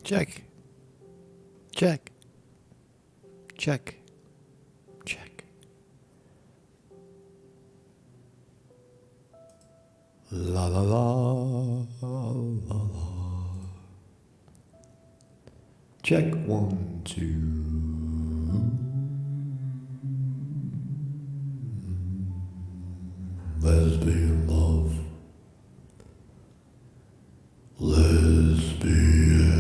Check. Check. Check. Check. La la la la la. Check 1, 2. Lesbian love. Lesbian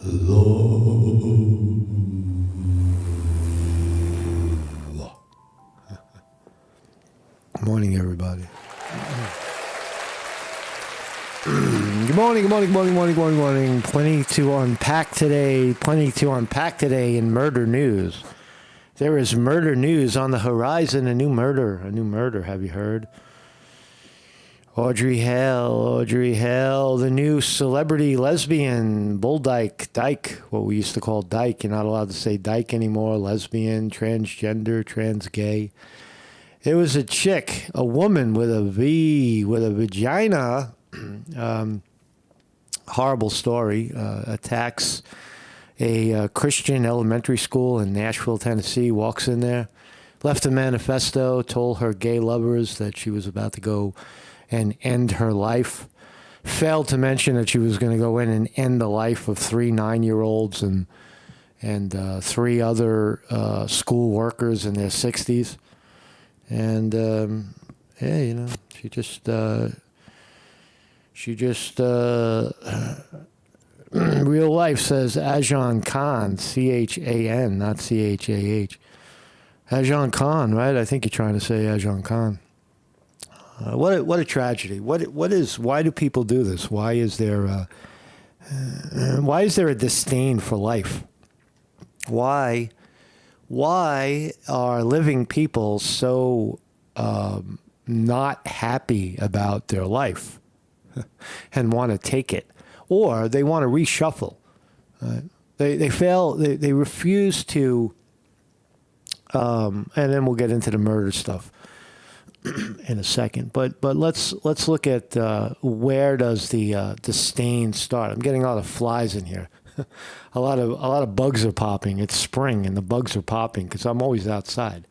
love. Morning, everybody. Good morning, good morning, good morning, morning, morning, morning. Plenty to unpack today in murder news. There is murder news on the horizon, a new murder, have you heard? Audrey Hale, the new celebrity lesbian, bull dyke, what we used to call dyke. You're not allowed to say dyke anymore, lesbian, transgender, trans gay. It was a chick, a woman with a V, with a vagina. Horrible story. Attacks a Christian elementary school in Nashville, Tennessee. Walks in there, left a manifesto, told her gay lovers that she was about to go and end her life. Failed to mention that she was going to go in and end the life of 3 9-year-olds and 3 other school workers in their 60s. And yeah, you know, she just real life says Ajahn Khan, Chan, not Chah. Ajahn Khan, right? I think you're trying to say Ajahn Khan. What a tragedy. Why do people do this? Why is there a disdain for life? Why are living people so not happy about their life and want to take it? Or they want to reshuffle. They fail. They refuse to. And then we'll get into the murder stuff in a second. But let's look at where does the disdain start. I'm getting a lot of flies in here. a lot of bugs are popping. It's spring and the bugs are popping because I'm always outside,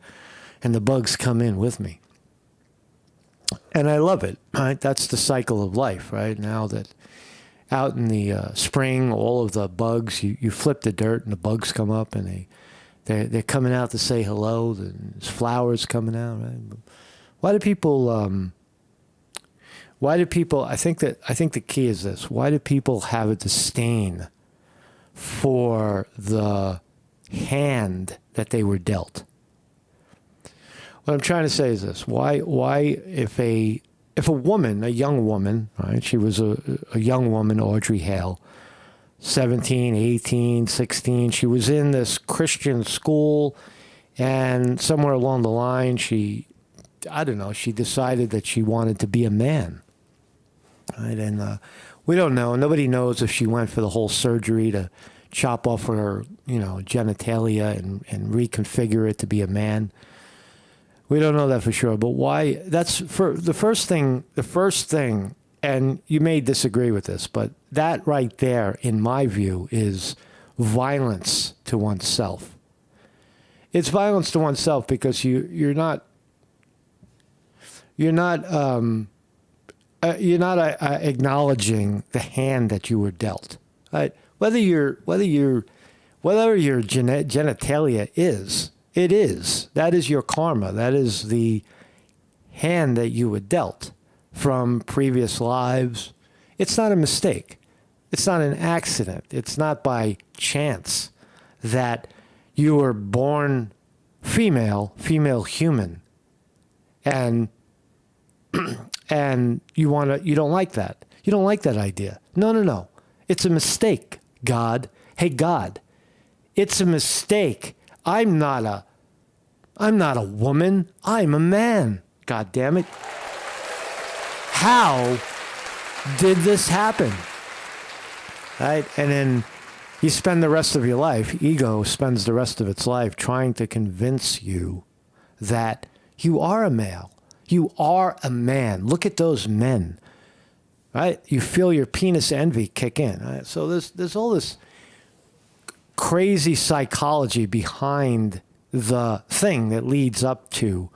and the bugs come in with me. And I love it. Right? That's the cycle of life. Right now that. Out in the spring, all of the bugs, you flip the dirt and the bugs come up and they're coming out to say hello. There's flowers coming out, right? Why do people, I think the key is this. Why do people have a disdain for the hand that they were dealt? What I'm trying to say is this. Why if a woman, a young woman, right? She was a young woman, Audrey Hale, 17, 18, 16. She was in this Christian school, and somewhere along the line, she decided that she wanted to be a man. Right? And we don't know. Nobody knows if she went for the whole surgery to chop off her, genitalia and reconfigure it to be a man. We don't know that for sure, but why? That's for the first thing, and you may disagree with this, but that right there, in my view, is violence to oneself. It's violence to oneself because you're not acknowledging the hand that you were dealt. Right? Whether your genitalia is. It is. That is your karma. That is the hand that you were dealt from previous lives. It's not a mistake. It's not an accident. It's not by chance that you were born female human, and you don't like that. You don't like that idea. No. It's a mistake, God. Hey, God, it's a mistake. I'm not a woman. I'm a man. God damn it. How did this happen? Right? And then you spend the rest of your life, ego spends the rest of its life trying to convince you that you are a male. You are a man. Look at those men. right? You feel your penis envy kick in. Right? So there's all this crazy psychology behind the thing that leads up to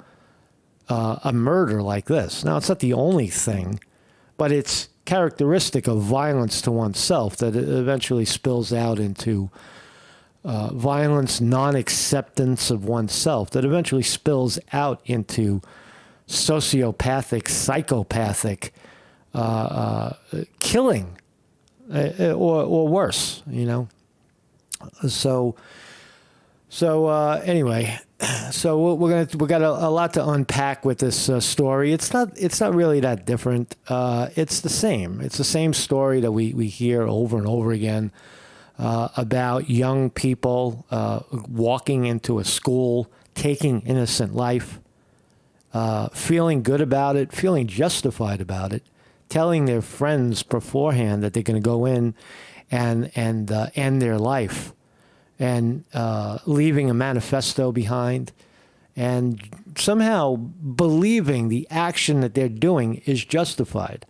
a murder like this. Now, it's not the only thing, but it's characteristic of violence to oneself that it eventually spills out into violence, non-acceptance of oneself, that eventually spills out into sociopathic, psychopathic killing, or worse, you know. So anyway, so we got a lot to unpack with this story. It's not really that different. It's the same. It's the same story that we hear over and over again about young people walking into a school, taking innocent life, feeling good about it, feeling justified about it, telling their friends beforehand that they're going to go in and end their life, and leaving a manifesto behind, and somehow believing the action that they're doing is justified.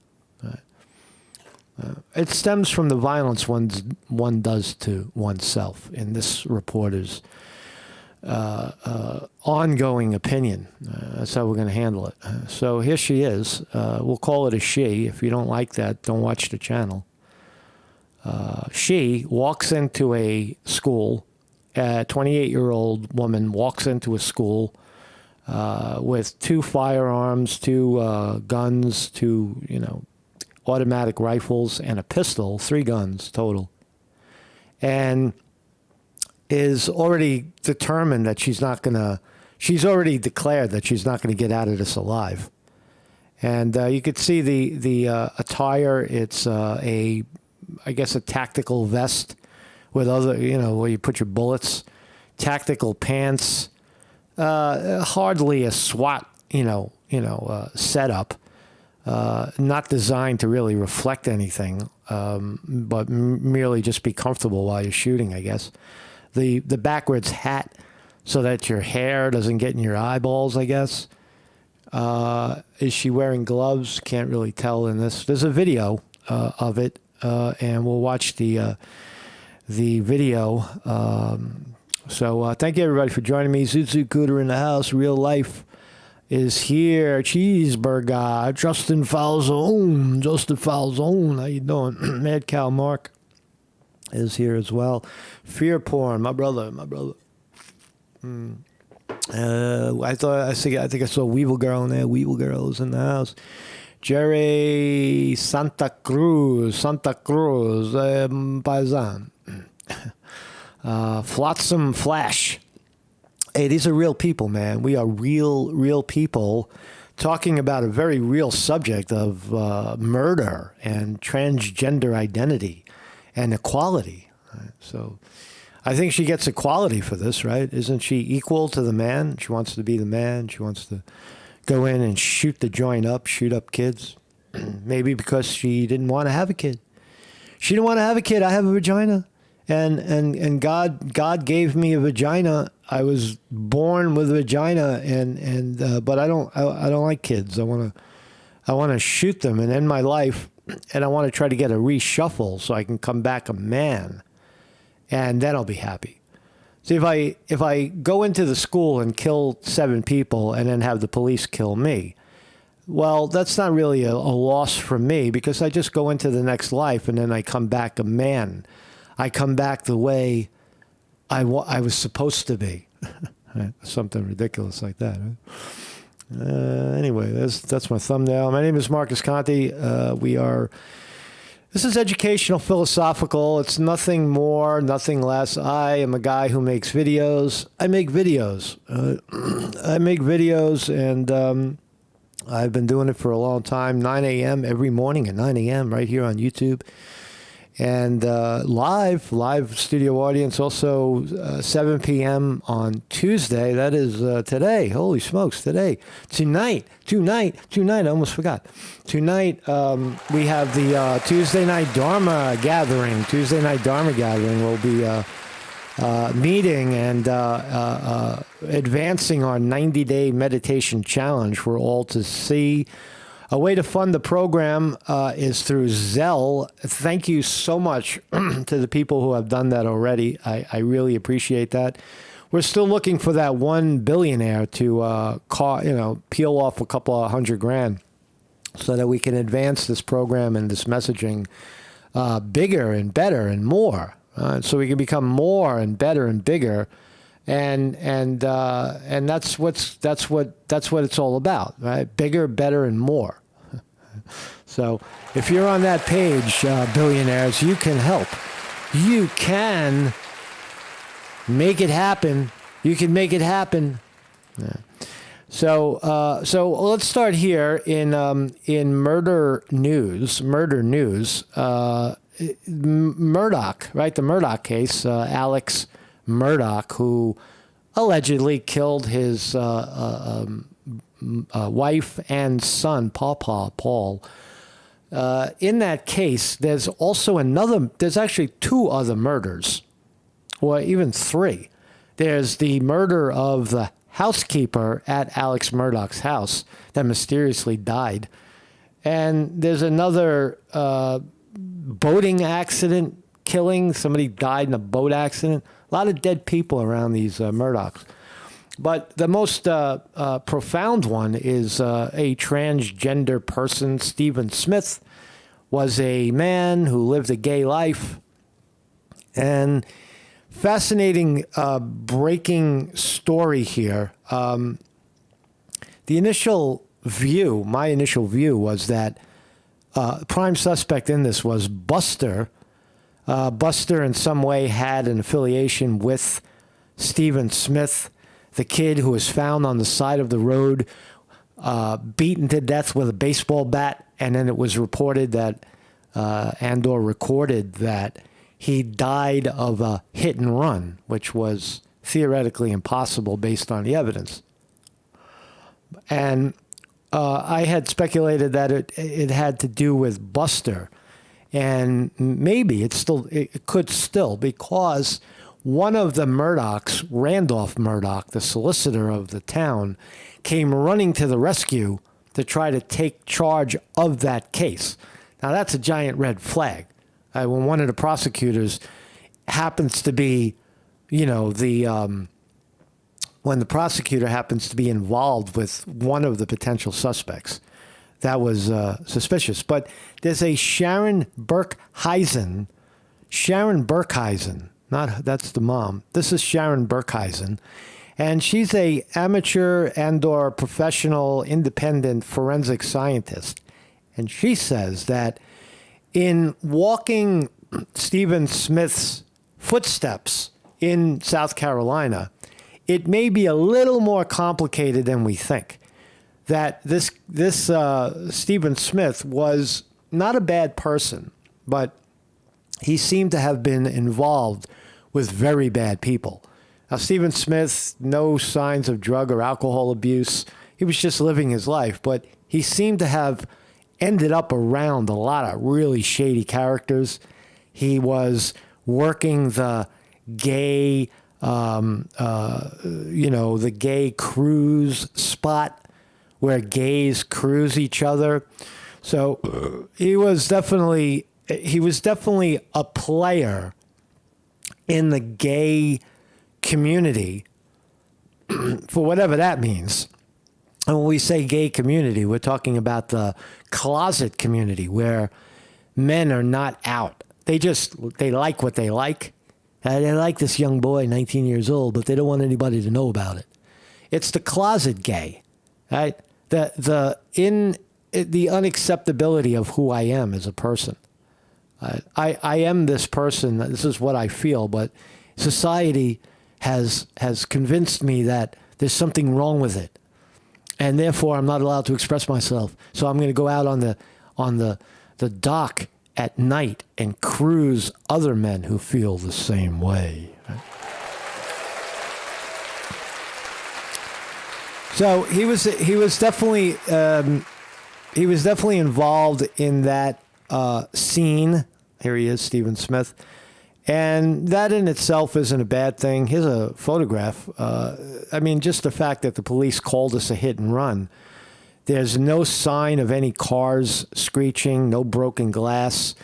It stems from the violence one does to oneself, in this reporter's ongoing opinion. That's how we're going to handle it. So here she is. We'll call it a she. If you don't like that, don't watch the channel. She walks into a school. A 28-year-old woman walks into a school with 2 firearms, 2 guns, 2 automatic rifles, and a pistol. 3 guns total, and is already determined that she's already declared that she's not going to get out of this alive. And you could see the attire. It's I guess a tactical vest with other, where you put your bullets, tactical pants, hardly a SWAT, setup, not designed to really reflect anything, but merely just be comfortable while you're shooting, I guess. The backwards hat so that your hair doesn't get in your eyeballs, I guess. Is she wearing gloves? Can't really tell in this. There's a video of it, and we'll watch the video. So thank you, everybody, for joining me. Zuzu Cooter in the house. Real life is here. Cheeseburger. Justin Falzone. How you doing? Mad Cow Mark is here as well. Fear porn. My brother. I think I saw Weevil Girl in there. Weevil Girl is in the house. Jerry Santa Cruz, Paisan. Flotsam Flash. Hey, these are real people, man. We are real people talking about a very real subject of murder and transgender identity and equality. Right? So I think she gets equality for this, right? Isn't she equal to the man? She wants to be the man. She wants to go in and shoot the joint up, shoot up kids. Maybe because she didn't want to have a kid. She didn't want to have a kid. I have a vagina. And God gave me a vagina. I was born with a vagina, but I don't like kids. I want to shoot them and end my life, and I want to try to get a reshuffle so I can come back a man, and then I'll be happy. See, if I go into the school and kill 7 people and then have the police kill me, well, that's not really a loss for me, because I just go into the next life and then I come back a man. I come back the way I was supposed to be. Something ridiculous like that. Right? Anyway, that's my thumbnail. My name is Marcus Conte. This is educational, philosophical. It's nothing more, nothing less. I am a guy who makes videos. I make videos. And I've been doing it for a long time. 9 a.m. every morning at 9 a.m. right here on YouTube. And live studio audience also 7 p.m. on Tuesday. That is today. Holy smokes, today. Tonight. I almost forgot. Tonight we have the Tuesday night Dharma gathering. We'll be meeting and advancing our 90-day meditation challenge for all to see. A way to fund the program is through Zelle. Thank you so much to the people who have done that already. I really appreciate that. We're still looking for that one billionaire to peel off a couple of $100,000 so that we can advance this program and this messaging bigger and better and more. So we can become more and better and bigger, and that's what it's all about, right? Bigger, better, and more. So if you're on that page, billionaires, you can help. You can make it happen. You can make it happen. Yeah. So let's start here in murder news. Murdoch, right? The Murdoch case. Alex Murdoch, who allegedly killed his wife and son, Paul. In that case, there's actually two other murders, or even three. There's the murder of the housekeeper at Alex Murdoch's house that mysteriously died. And there's another boating accident killing. Somebody died in a boat accident. A lot of dead people around these Murdochs. But the most profound one is a transgender person. Stephen Smith was a man who lived a gay life. And fascinating breaking story here. My initial view was that prime suspect in this was Buster. Buster in some way had an affiliation with Stephen Smith, the kid who was found on the side of the road, beaten to death with a baseball bat, and then it was reported that, and/or recorded that he died of a hit and run, which was theoretically impossible based on the evidence. And I had speculated that it had to do with Buster, and maybe it could still, because one of the Murdochs, Randolph Murdoch, the solicitor of the town, came running to the rescue to try to take charge of that case. Now, that's a giant red flag. When one of the prosecutors happens to be, when the prosecutor happens to be involved with one of the potential suspects, that was suspicious. But there's a Sharon Burkheisen, that's the mom. This is Sharon Burkheisen, and she's a amateur and/or professional independent forensic scientist. And she says that in walking Stephen Smith's footsteps in South Carolina, it may be a little more complicated than we think. That this Stephen Smith was not a bad person, but he seemed to have been involved with very bad people. Now, Stephen Smith, no signs of drug or alcohol abuse. He was just living his life, but he seemed to have ended up around a lot of really shady characters. He was working the gay, the gay cruise spot where gays cruise each other. So he was definitely a player in the gay community, for whatever that means. And when we say gay community, we're talking about the closet community where men are not out. They like what they like. They like this young boy, 19 years old, but they don't want anybody to know about it. It's the closet gay, right? The unacceptability of who I am as a person. I am this person. This is what I feel, but society has convinced me that there's something wrong with it, and therefore I'm not allowed to express myself. So I'm going to go out on the dock at night and cruise other men who feel the same way. Right? So he was definitely involved in that scene. Here he is, Stephen Smith. And that in itself isn't a bad thing. Here's a photograph. Just the fact that the police called us a hit and run. There's no sign of any cars screeching, no broken glass,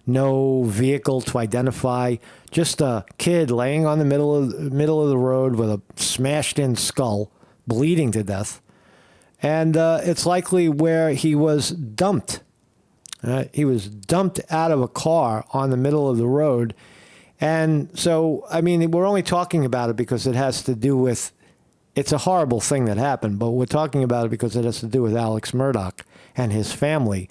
no vehicle to identify. Just a kid laying on the middle of the road with a smashed-in skull, bleeding to death. And it's likely where he was dumped. He was dumped out of a car on the middle of the road. And so, I mean, we're only talking about it because it has to do with, it's a horrible thing that happened, but we're talking about it because it has to do with Alex Murdaugh and his family.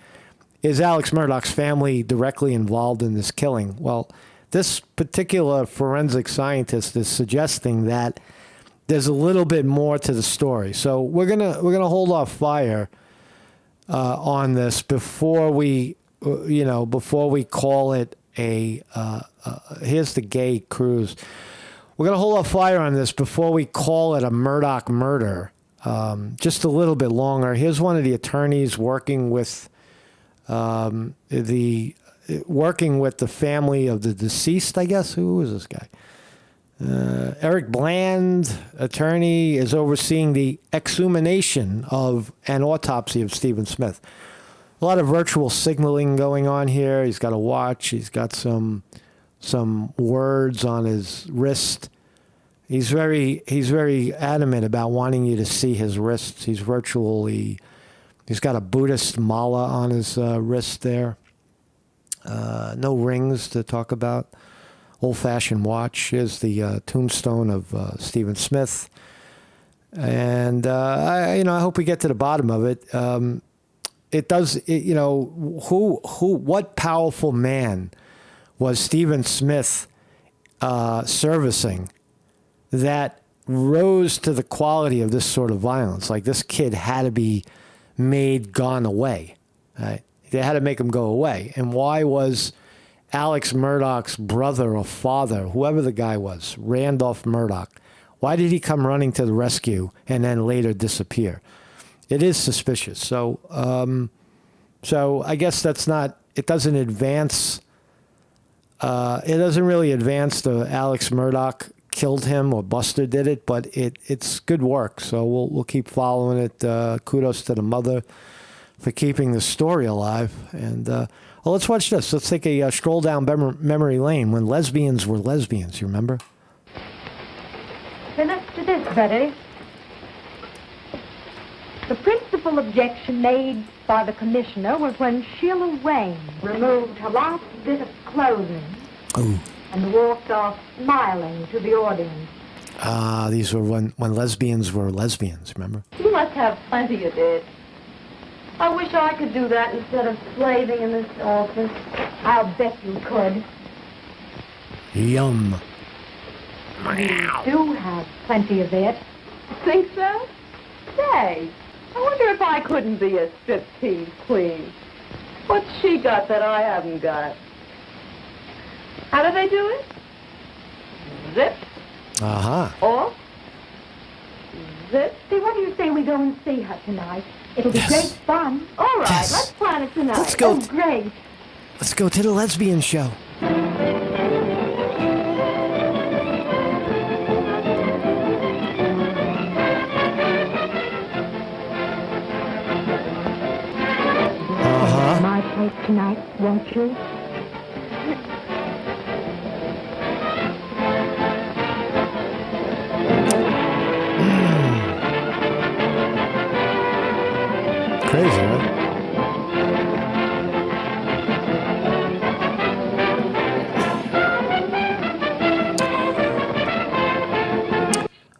Is Alex Murdaugh's family directly involved in this killing? Well, this particular forensic scientist is suggesting that there's a little bit more to the story. So we're gonna hold off fire on this before we call it a. Here's the gay cruise. We're gonna hold off fire on this before we call it a Murdaugh murder. Just a little bit longer. Here's one of the attorneys working with the family of the deceased. I guess who is this guy? Eric Bland, attorney, is overseeing the exhumation of an autopsy of Stephen Smith. A lot of virtual signaling going on here. He's got a watch. He's got some words on his wrist. He's very adamant about wanting you to see his wrists. He's got a Buddhist mala on his wrist there. No rings to talk about. Old-fashioned watch. Here's the tombstone of Stephen Smith, and I hope we get to the bottom of it. What powerful man was Stephen Smith servicing that rose to the quality of this sort of violence? Like, this kid had to be gone away. Right? They had to make him go away, and why was Alex Murdaugh's brother or father, whoever the guy was, Randolph Murdaugh, why did he come running to the rescue and then later disappear? It is suspicious. So I guess it doesn't advance. It doesn't really advance the Alex Murdaugh killed him or Buster did it, but it's good work. So we'll keep following it. Kudos to the mother for keeping the story alive. And well, let's watch this. Let's take a stroll down memory lane when lesbians were lesbians. You remember? Then as to this, Betty. The principal objection made by the commissioner was when Sheila Wayne removed her last bit of clothing and walked off smiling to the audience. These were when lesbians were lesbians, remember? You must have plenty of it. I wish I could do that instead of slaving in this office. I'll bet you could. Yum. You do have plenty of it. Think so? Say, I wonder if I couldn't be a striptease queen. What's she got that I haven't got? How do they do it? Zip. Off. Zip. See, what do you say we go and see her tonight? It'll be great fun. All right, Yes. let's plan it tonight. Let's go. Oh, great. Let's go to the lesbian show. My place tonight, won't you? Crazy, right?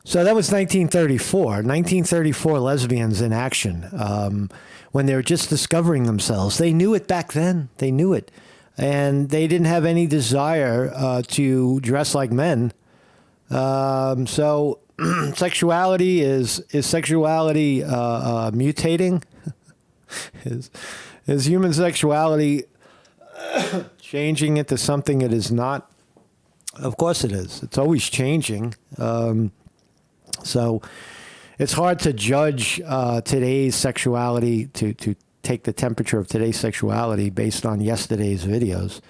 So that was 1934. 1934 lesbians in action. When they were just discovering themselves. They knew it back then. They knew it. And they didn't have any desire to dress like men. So sexuality is sexuality mutating? Is human sexuality changing into something it is not? Of course it is. It's always changing. So it's hard to judge today's sexuality, to take the temperature of today's sexuality based on yesterday's videos.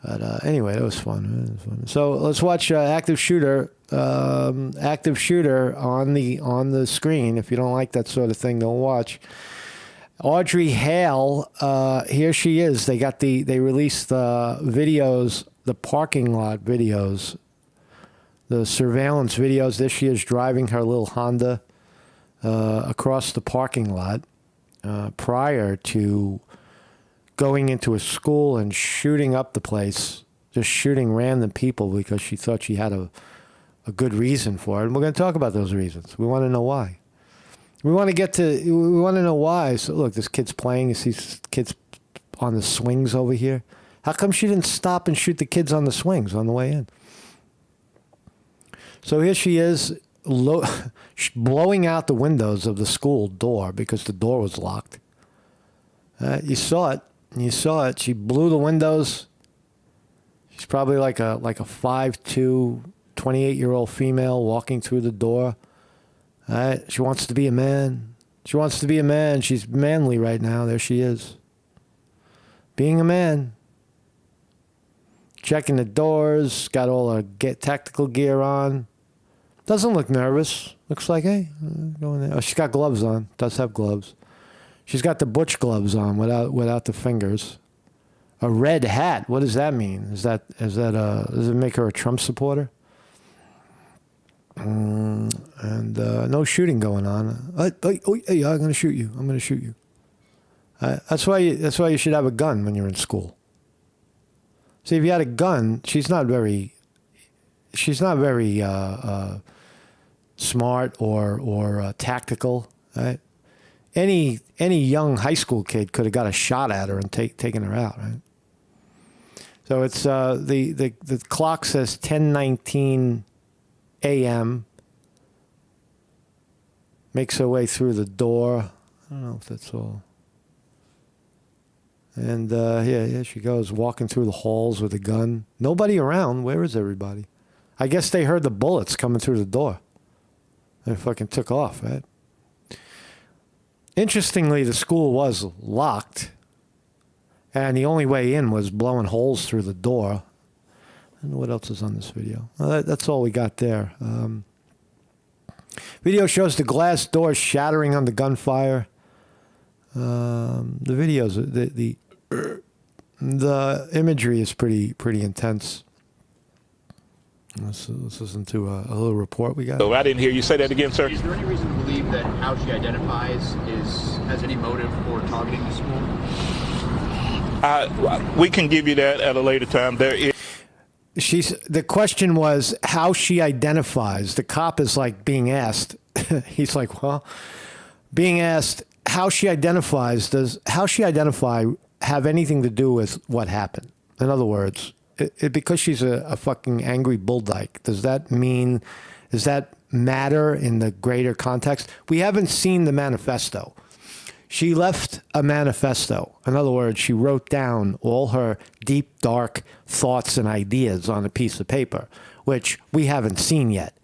But anyway, that was fun. So let's watch active shooter on the screen. If you don't like that sort of thing, don't watch. Audrey Hale, here she is. They released the videos, the parking lot videos, the surveillance videos. There she is driving her little Honda across the parking lot prior to going into a school and shooting up the place, just shooting random people because she thought she had a good reason for it. And we're going to talk about those reasons. We want to know why. We want to know why. So look, this kid's playing. You see kids on the swings over here. How come she didn't stop and shoot the kids on the swings on the way in? So here she is blowing out the windows of the school door because the door was locked. You saw it. You saw it. She blew the windows. She's probably like a 5'2", 28-year-old female walking through the door. She wants to be a man. She wants to be a man. She's manly right now. There she is. Being a man. Checking the doors. Got all her tactical gear on. Doesn't look nervous. Looks like, hey, going there. Oh, she's got gloves on. Does have gloves. She's got the butch gloves on without the fingers. A red hat. What does that mean? Does it make her a Trump supporter? And no shooting going on. Hey, I'm going to shoot you. I'm going to shoot you. That's why you should have a gun when you're in school. See, if you had a gun, she's not very smart or tactical. Right? Any young high school kid could have got a shot at her and taken her out. Right? So it's the clock says 10:19 a.m. Makes her way through the door. I don't know if that's all. And here she goes, walking through the halls with a gun. Nobody around. Where is everybody? I guess they heard the bullets coming through the door. They fucking took off, right? Interestingly, the school was locked, and the only way in was blowing holes through the door. I don't know what else is on this video. Well, that's all we got there. Video shows the glass doors shattering under gunfire. The videos, the imagery is pretty intense. Let's listen to a little report we got. Oh, I didn't hear you say that again, sir. Is there any reason to believe that how she identifies has any motive for targeting the school? We can give you that at a later time. There is. The question was how she identifies. The cop is like being asked. He's like, well, being asked how she identifies. Does how she identify have anything to do with what happened? In other words, because she's a fucking angry bulldyke, does that matter in the greater context? We haven't seen the manifesto. She left a manifesto. In other words, she wrote down all her deep, dark thoughts and ideas on a piece of paper, which we haven't seen yet,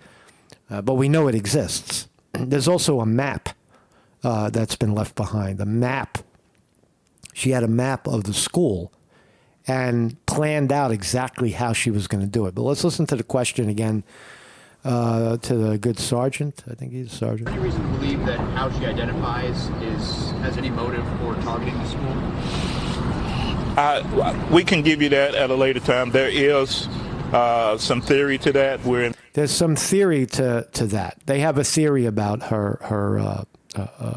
but we know it exists. There's also a map that's been left behind. A map. She had a map of the school and planned out exactly how she was going to do it. But let's listen to the question again to the good sergeant. I think he's a sergeant. Any reason to believe that how she identifies has any motive for targeting the school? We can give you that at a later time. There is some theory to that. There's some theory to that. They have a theory about her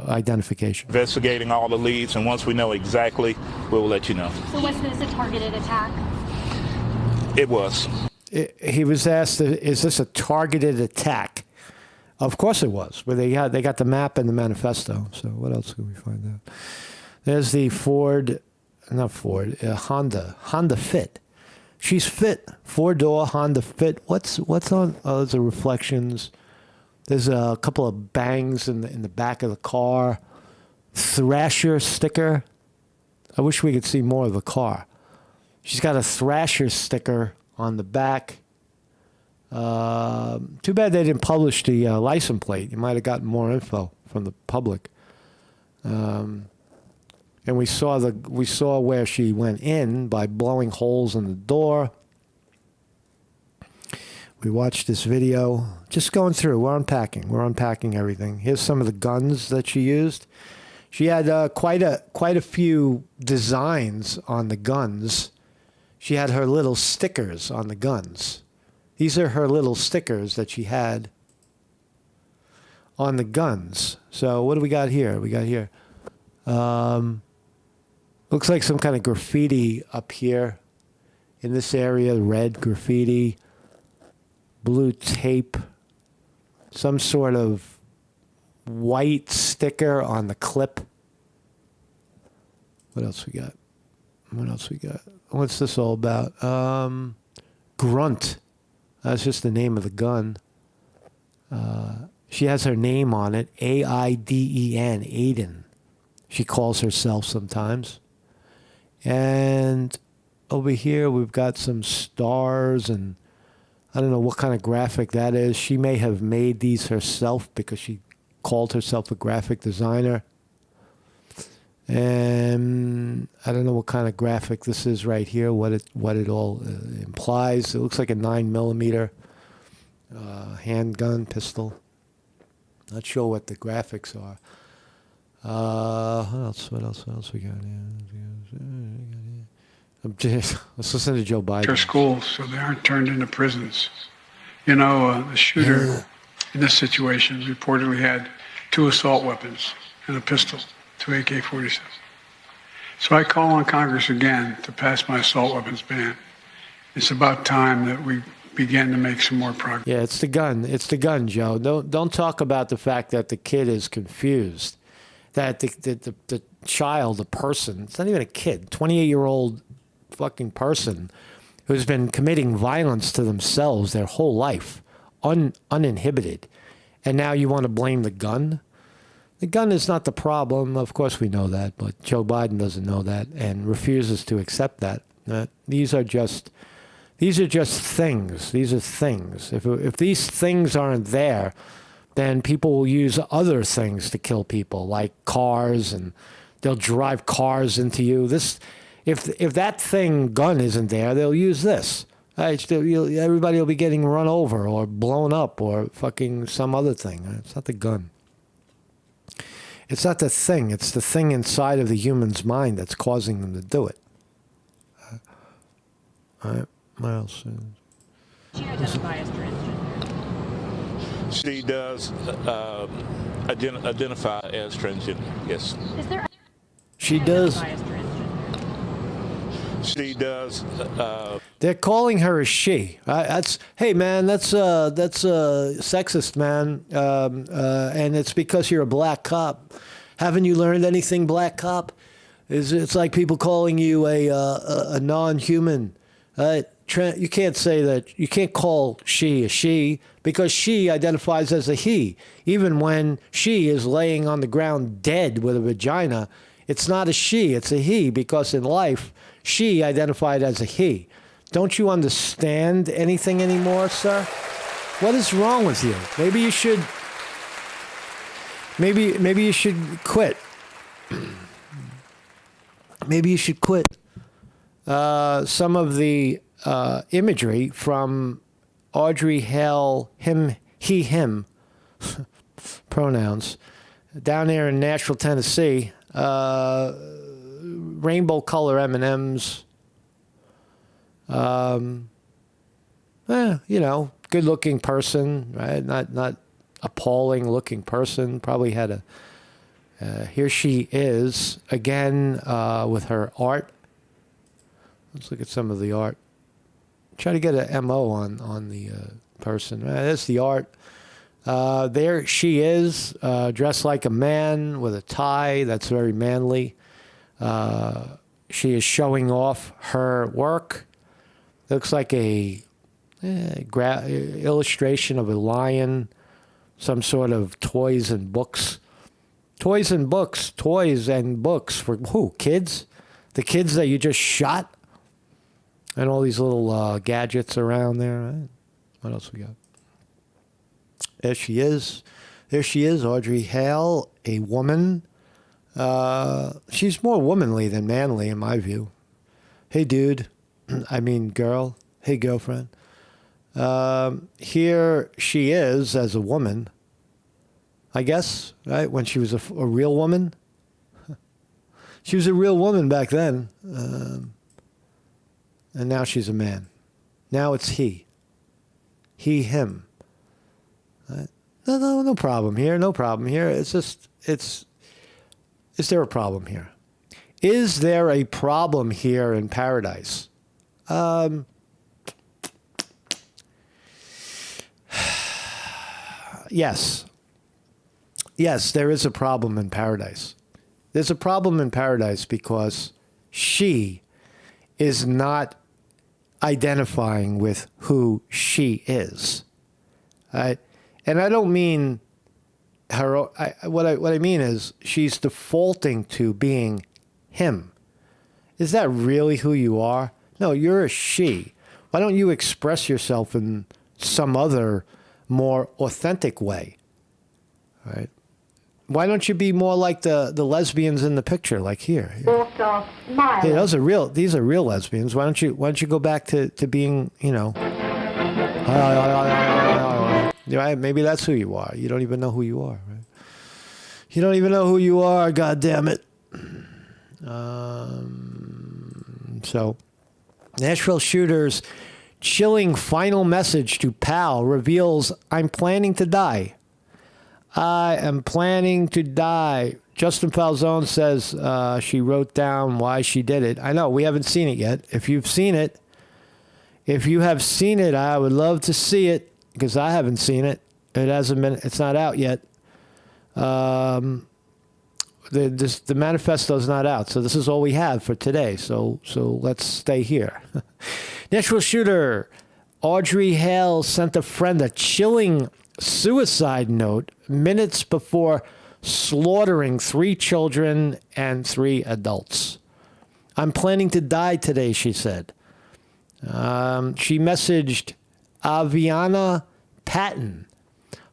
identification. Investigating all the leads, and once we know exactly, we'll let you know. So was this a targeted attack? It was. He was asked, is this a targeted attack? Of course it was. But they got the map and the manifesto. So what else could we find out? There's the Honda Fit. She's fit. 4-door Honda Fit. What's on? Oh, there's the reflections. There's a couple of bangs in the back of the car. Thrasher sticker. I wish we could see more of the car. She's got a Thrasher sticker on the back. Too bad they didn't publish the license plate. You might have gotten more info from the public. And we saw where she went in by blowing holes in the door. We watched this video. Just going through. We're unpacking everything. Here's some of the guns that she used. She had quite a few designs on the guns. She had her little stickers on the guns. These are her little stickers that she had on the guns. So what do we got here? We got here. Looks like some kind of graffiti up here in this area. Red graffiti, blue tape, some sort of white sticker on the clip. What else we got? What's this all about? Grunt. That's just the name of the gun. She has her name on it, Aiden, Aiden. She calls herself sometimes. And over here we've got some stars, and I don't know what kind of graphic that is. She may have made these herself because she called herself a graphic designer. And I don't know what kind of graphic this is right here, what it all implies. It looks like a 9mm handgun, pistol. Not sure what the graphics are. What else we got here? Let's listen to Joe Biden. Their schools, so they aren't turned into prisons. You know, the shooter in this situation reportedly had 2 assault weapons and a pistol, 2 AK-47s. So I call on Congress again to pass my assault weapons ban. It's about time that we begin to make some more progress. Yeah, it's the gun. It's the gun, Joe. Don't talk about the fact that the kid is confused. That the child, the person, it's not even a kid, 28-year-old fucking person who's been committing violence to themselves their whole life, uninhibited. And now you want to blame the gun? The gun is not the problem. Of course we know that, but Joe Biden doesn't know that and refuses to accept that. These are just things. These are things. If these things aren't there, then people will use other things to kill people, like cars, and they'll drive cars into you. If that gun isn't there, they'll use this. Everybody will be getting run over or blown up or fucking some other thing. It's not the gun. It's not the thing. It's the thing inside of the human's mind that's causing them to do it. All right. What else? She identify as transgender. She does identify as transgender, yes. Is there? She does. She does. They're calling her a she. Hey man, that's sexist, man. And it's because you're a black cop. Haven't you learned anything, black cop? It's like people calling you a non-human. You can't say that. You can't call she a she because she identifies as a he. Even when she is laying on the ground dead with a vagina, it's not a she, it's a he, because in life, she identified as a he. Don't you understand anything anymore, sir? What is wrong with you? Maybe you should quit. Maybe you should quit. Some of the imagery from Audrey Hale, him, he, him, pronouns, down there in Nashville, Tennessee, rainbow color M&Ms, good looking person, right? Not appalling looking person. Probably had here she is again with her art. Let's look at some of the art. Try to get an MO on the person. That's the art. There she is, dressed like a man with a tie. That's very manly. She is showing off her work. Looks like a illustration of a lion, some sort of toys and books. Toys and books for who? Kids? The kids that you just shot? And all these little gadgets around there. Right? What else we got? There she is. Audrey Hale, a woman. She's more womanly than manly in my view. Hey, dude. I mean, girl. Hey, girlfriend. Here she is as a woman, I guess, right? When she was a real woman. She was a real woman back then. And now she's a man. Now it's he. He, him. No problem here. No problem here. It's just, is there a problem here? Is there a problem here in paradise? Yes. Yes, there is a problem in paradise. There's a problem in paradise because she is not identifying with who she is. And I don't mean her. What I mean is she's defaulting to being him. Is that really who you are? No, you're a she. Why don't you express yourself in some other, more authentic way? All right. Why don't you be more like the lesbians in the picture, like here? Walked off smiling. Hey, these are real lesbians. Why don't you go back to being, maybe that's who you are. You don't even know who you are, right? You don't even know who you are, God damn it. So, Nashville shooter's chilling final message to pal reveals, I'm planning to die. I am planning to die. Justin Falzone says she wrote down why she did it. I know, we haven't seen it yet. If you've seen it, if you have seen it, I would love to see it because I haven't seen it. It's not out yet. The manifesto's not out, so this is all we have for today. So let's stay here. Nashville shooter Audrey Hale sent a friend a chilling suicide note minutes before slaughtering 3 children and 3 adults. I'm planning to die today, she said. She messaged Aviana Patton,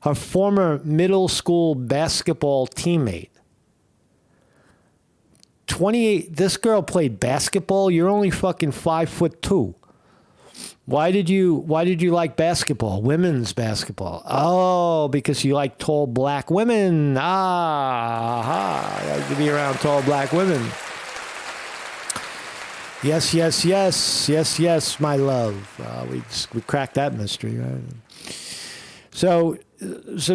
her former middle school basketball teammate. 28. This girl played basketball. You're only fucking 5'2". Why did you like basketball? Women's basketball. Oh, because you like tall black women. I like to be around tall black women. Yes, my love. We cracked that mystery, right? So that's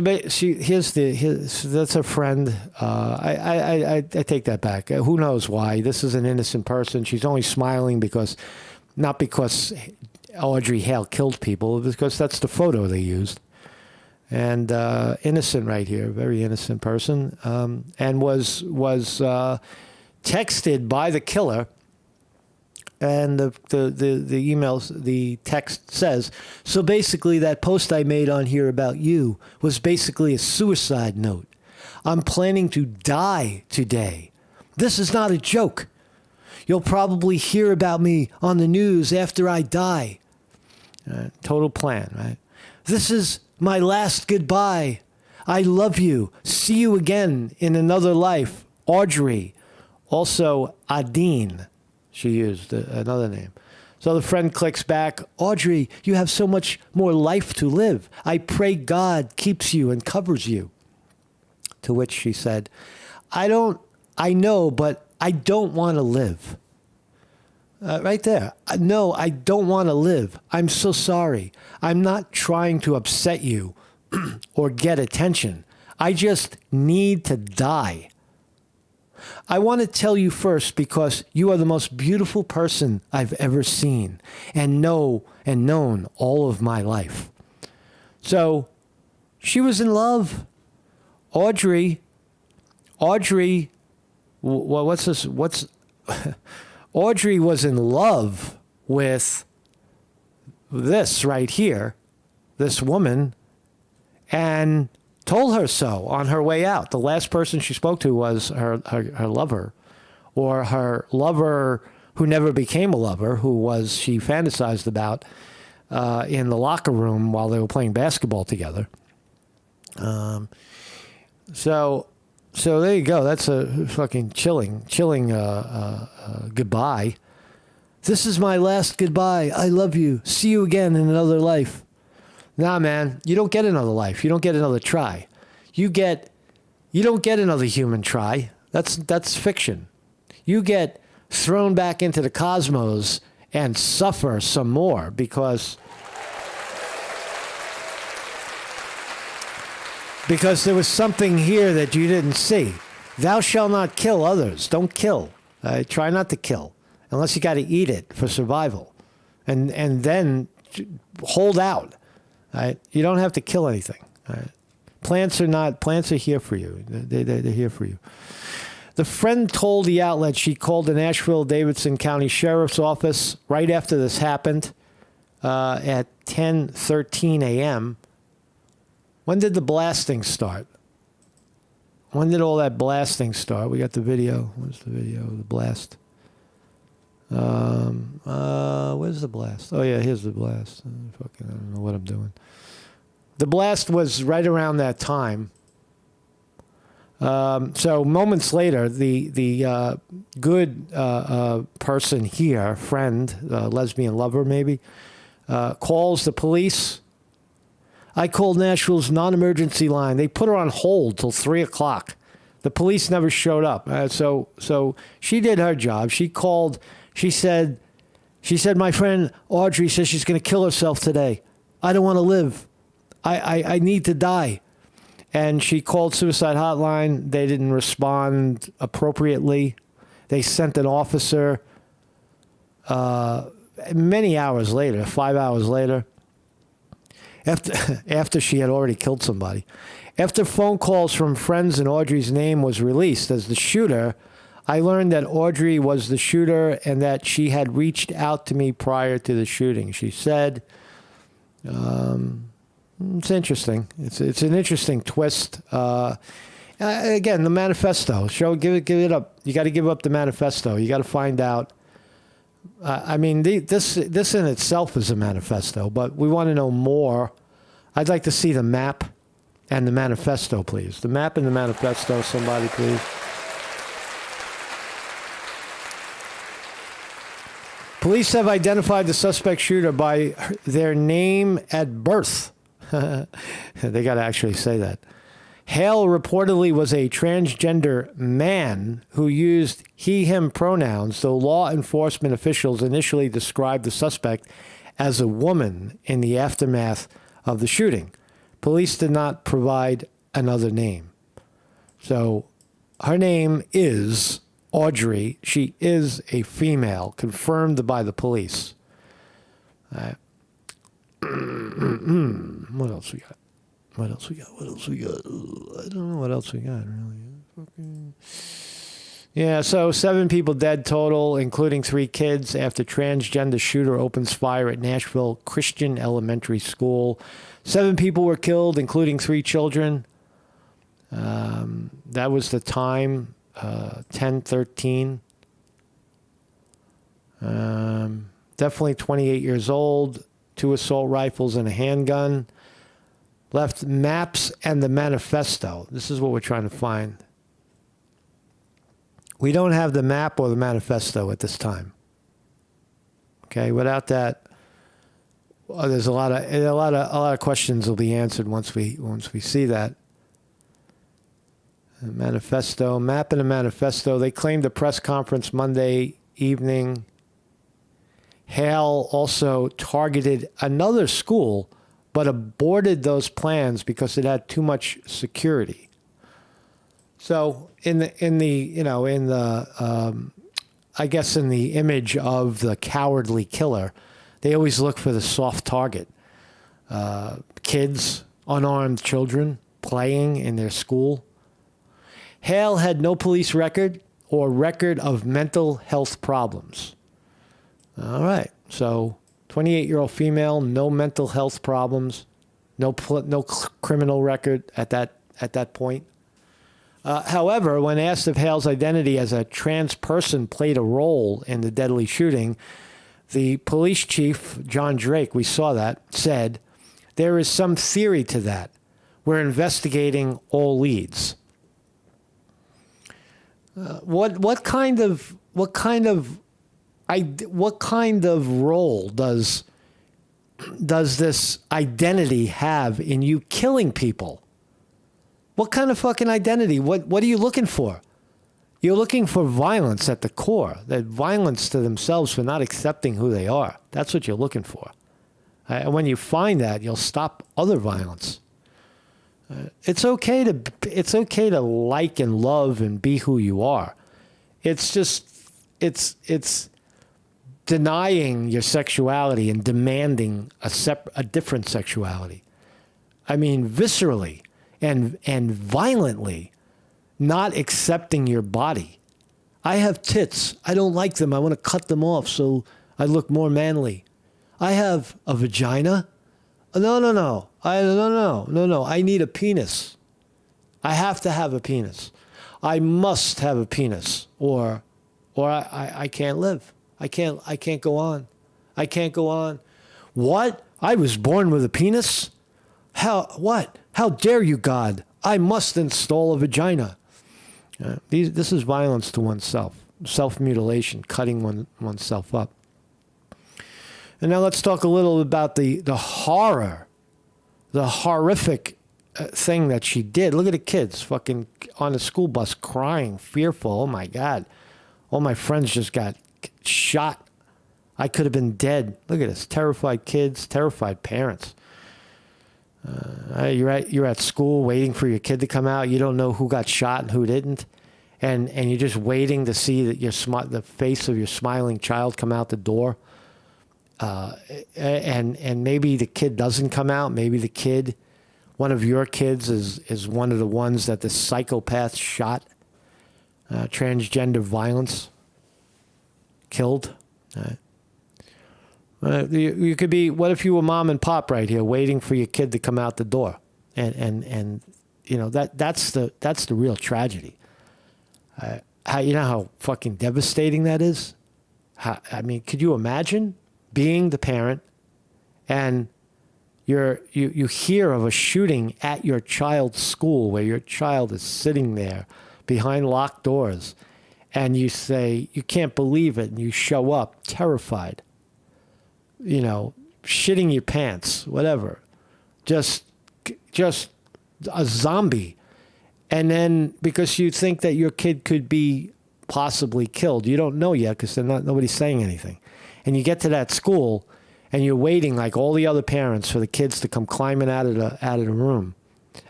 a friend. I take that back. Who knows why? This is an innocent person. She's only smiling not because Audrey Hale killed people, because that's the photo they used. And innocent right here, very innocent person, and was texted by the killer. And the emails, the text says, so basically that post I made on here about you was basically a suicide note. I'm planning to die today. This is not a joke. You'll probably hear about me on the news after I die. Total plan, right? This is my last goodbye. I love you. See you again in another life. Audrey. Also, Adine. She used another name. So the friend clicks back, Audrey, you have so much more life to live. I pray God keeps you and covers you. To which she said, I know, but I don't want to live. Right there. No, I don't want to live. I'm so sorry. I'm not trying to upset you or get attention. I just need to die. I want to tell you first because you are the most beautiful person I've ever seen and known all of my life. So she was in love. Audrey, what's this? Audrey was in love with this right here, this woman, and told her so on her way out. The last person she spoke to was her lover, or her lover who never became a lover, she fantasized about in the locker room while they were playing basketball together. So there you go. That's a fucking chilling goodbye. This is my last goodbye. I love you. See you again in another life. Nah, man, you don't get another life. You don't get another try. You don't get another human try. That's fiction. you get thrown back into the cosmos and suffer some more because there was something here that you didn't see. Thou shalt not kill others. Don't kill. Try not to kill unless you got to eat it for survival, and then hold out. Right? You don't have to kill anything. Right? Plants are here for you. They're here for you. The friend told the outlet she called the Nashville Davidson County Sheriff's Office right after this happened at 10:13 a.m. When did the blasting start? When did all that blasting start? We got the video. Where's the video of the blast? Where's the blast? Oh, yeah, here's the blast. I don't know what I'm doing. The blast was right around that time. So moments later, the good person here, friend, lesbian lover maybe, calls the police. I called Nashville's non-emergency line. They put her on hold till 3 o'clock. The police never showed up. So she did her job. She called. She said, my friend Audrey says she's going to kill herself today. I don't want to live. I need to die. And she called suicide hotline. They didn't respond appropriately. They sent an officer many hours later, 5 hours later, after she had already killed somebody. After phone calls from friends and Audrey's name was released as the shooter, I learned that Audrey was the shooter and that she had reached out to me prior to the shooting. She said, it's interesting. It's an interesting twist. Again, the manifesto. Give it up. You got to give up the manifesto. You got to find out. I mean, this in itself is a manifesto, but we want to know more. I'd like to see the map and the manifesto, please. The map and the manifesto, somebody, please. Police have identified the suspect shooter by their name at birth. They got to actually say that. Hale reportedly was a transgender man who used he, him pronouns, though law enforcement officials initially described the suspect as a woman in the aftermath of the shooting. Police did not provide another name. So her name is Audrey. She is a female, confirmed by the police. What else we got? What else we got? I don't know what else we got, really. Yeah, so 7 people dead total, including 3 kids, after transgender shooter opens fire at Nashville Christian Elementary School. 7 people were killed, including 3 children. That was the time, 10:13. Definitely 28 years old, 2 assault rifles and a handgun. Left maps and the manifesto. This is what we're trying to find. We don't have the map or the manifesto at this time. Okay, without that, there's a lot of questions will be answered once we see that. The manifesto, map and a manifesto. They claimed a press conference Monday evening. Hale also targeted another school, but aborted those plans because it had too much security. So in the I guess in the image of the cowardly killer, they always look for the soft target. Kids, unarmed children playing in their school. Hale had no police record or record of mental health problems. All right, so 28-year-old female, no mental health problems, no criminal record at that point. However, when asked if Hale's identity as a trans person played a role in the deadly shooting, the police chief, John Drake, we saw that, said, there is some theory to that. We're investigating all leads. What kind of role does this identity have in you killing people? What kind of fucking identity? What are you looking for? You're looking for violence at the core, that violence to themselves for not accepting who they are. That's what you're looking for. And when you find that, you'll stop other violence. It's okay to like and love and be who you are. It's just it's denying your sexuality and demanding a different sexuality. I mean, viscerally and violently, not accepting your body. I have tits. I don't like them. I want to cut them off so I look more manly. I have a vagina. No. I need a penis. I have to have a penis. I must have a penis, or I can't live. I can't go on. I can't go on. What? I was born with a penis? What? How dare you, God? I must install a vagina. This is violence to oneself, self-mutilation, cutting oneself up. And now let's talk a little about the horror, the horrific thing that she did. Look at the kids fucking on the school bus crying, fearful. Oh, my God. All my friends just got shot. I could have been dead. Look at this. Terrified kids, terrified parents. You're at school waiting for your kid to come out. You don't know who got shot and who didn't. And you're just waiting to see that the face of your smiling child come out the door. And maybe the kid doesn't come out. Maybe one of your kids is one of the ones that the psychopath shot. Transgender violence. Killed. You could be, what if you were mom and pop right here waiting for your kid to come out the door? And you know, that's the real tragedy. You know how fucking devastating that is? I mean, could you imagine being the parent and you hear of a shooting at your child's school where your child is sitting there behind locked doors, and you say, you can't believe it, and you show up terrified, you know, shitting your pants, whatever, just a zombie. And then because you think that your kid could be possibly killed, you don't know yet because nobody's saying anything. And you get to that school and you're waiting like all the other parents for the kids to come climbing out of the room,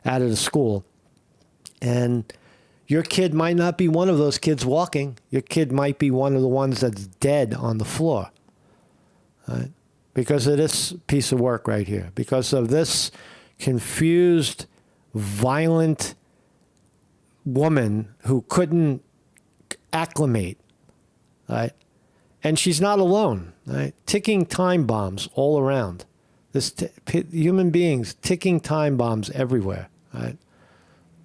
out of the school. And your kid might not be one of those kids walking. Your kid might be one of the ones that's dead on the floor. Right? Because of this piece of work right here. Because of this confused, violent woman who couldn't acclimate. Right? And she's not alone. Right? Ticking time bombs all around. Human beings ticking time bombs everywhere. Right?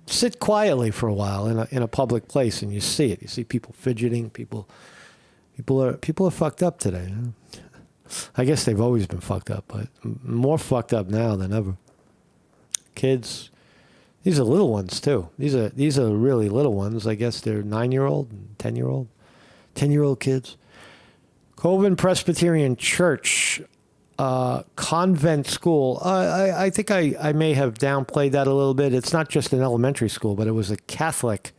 Sit quietly for a while in a public place, and you see it. You see people fidgeting. People are fucked up today. I guess they've always been fucked up, but more fucked up now than ever. Kids, these are little ones too. These are really little ones. I guess they're 9-year-old and 10-year-old, 10-year-old kids. Coven Presbyterian Church. Convent school. I think I may have downplayed that a little bit. It's not just an elementary school, but it was a Catholic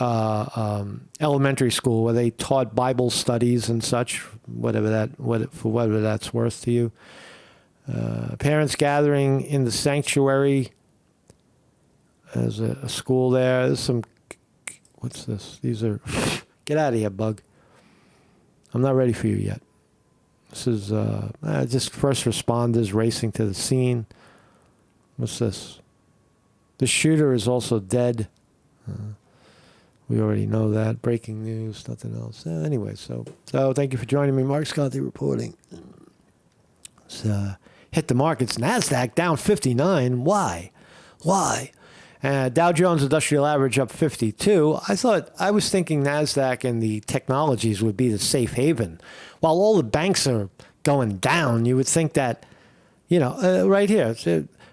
elementary school where they taught Bible studies and such, whatever that's worth to you. Parents gathering in the sanctuary. There's a school there. There's some. What's this? These are. Get out of here, bug. I'm not ready for you yet. This is just first responders racing to the scene. What's this? The shooter is also dead. We already know that. Breaking news, nothing else. Anyway, so thank you for joining me. Mark Scotty reporting. Hit the markets. NASDAQ down 59. Why? Dow Jones Industrial Average up 52. I was thinking NASDAQ and the technologies would be the safe haven. While all the banks are going down, you would think that, right here,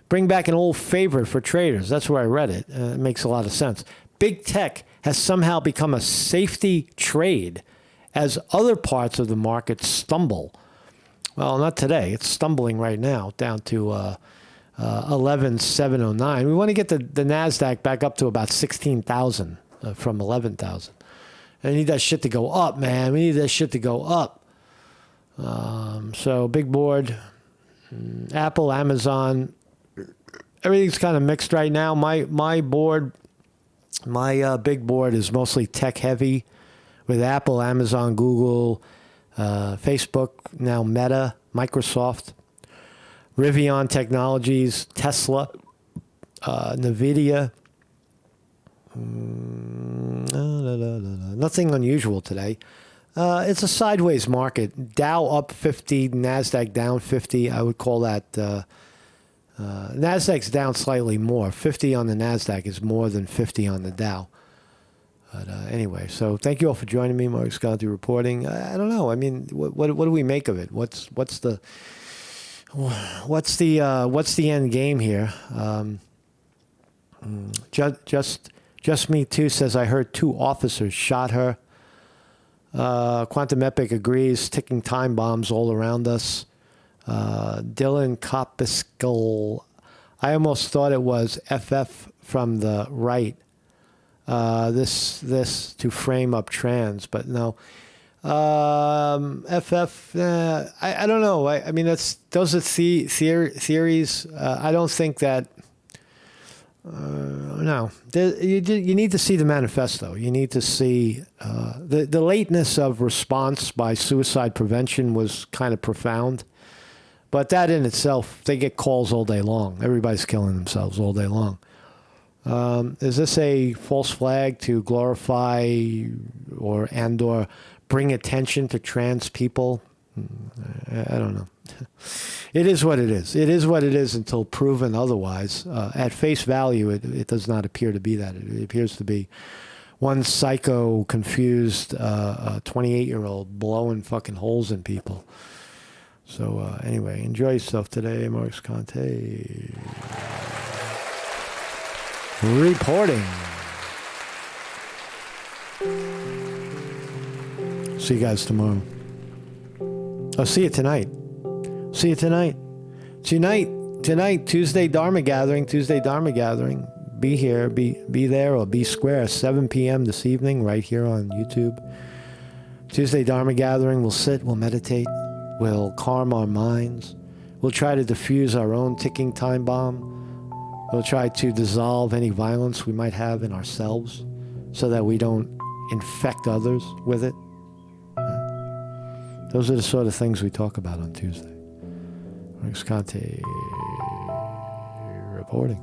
bring back an old favorite for traders. That's where I read it. It makes a lot of sense. Big tech has somehow become a safety trade as other parts of the market stumble. Well, not today. It's stumbling right now down to 11,709. We want to get the NASDAQ back up to about 16,000. from 11,000. And we need that shit to go up, man. We need that shit to go up. So big board, Apple, Amazon, everything's kind of mixed right now. My board, my big board is mostly tech heavy with Apple, Amazon, Google, Facebook, now Meta, Microsoft, Rivian Technologies, Tesla, NVIDIA. Nothing unusual today. It's a sideways market. Dow up 50, NASDAQ down 50. I would call that... NASDAQ's down slightly more. 50 on the NASDAQ is more than 50 on the Dow. But anyway, so thank you all for joining me. Mark Sconti reporting. I don't know. I mean, what do we make of it? What's the end game here? Just Me Too says, I heard 2 officers shot her. Quantum Epic agrees, ticking time bombs all around us. Dylan Copiscal, I almost thought it was FF from the right. This to frame up trans, but no. FF, I don't know. I mean, those are theories. I don't think that. No, you need to see the manifesto. You need to see the lateness of response by suicide prevention was kind of profound. But that in itself, they get calls all day long. Everybody's killing themselves all day long. Is this a false flag to glorify or bring attention to trans people? I don't know. It is what it is. It is what it is until proven otherwise. At face value, it does not appear to be that. It appears to be one psycho, confused 28-year-old blowing fucking holes in people. So anyway, enjoy yourself today. Mark Conte reporting. See you guys tomorrow. I'll see you tonight. See you tonight. Tonight, Tuesday Dharma Gathering. Be here, be there, or be square. 7 p.m. this evening, right here on YouTube. Tuesday Dharma Gathering. We'll sit, we'll meditate. We'll calm our minds. We'll try to diffuse our own ticking time bomb. We'll try to dissolve any violence we might have in ourselves so that we don't infect others with it. Those are the sort of things we talk about on Tuesday. Mark Conte reporting.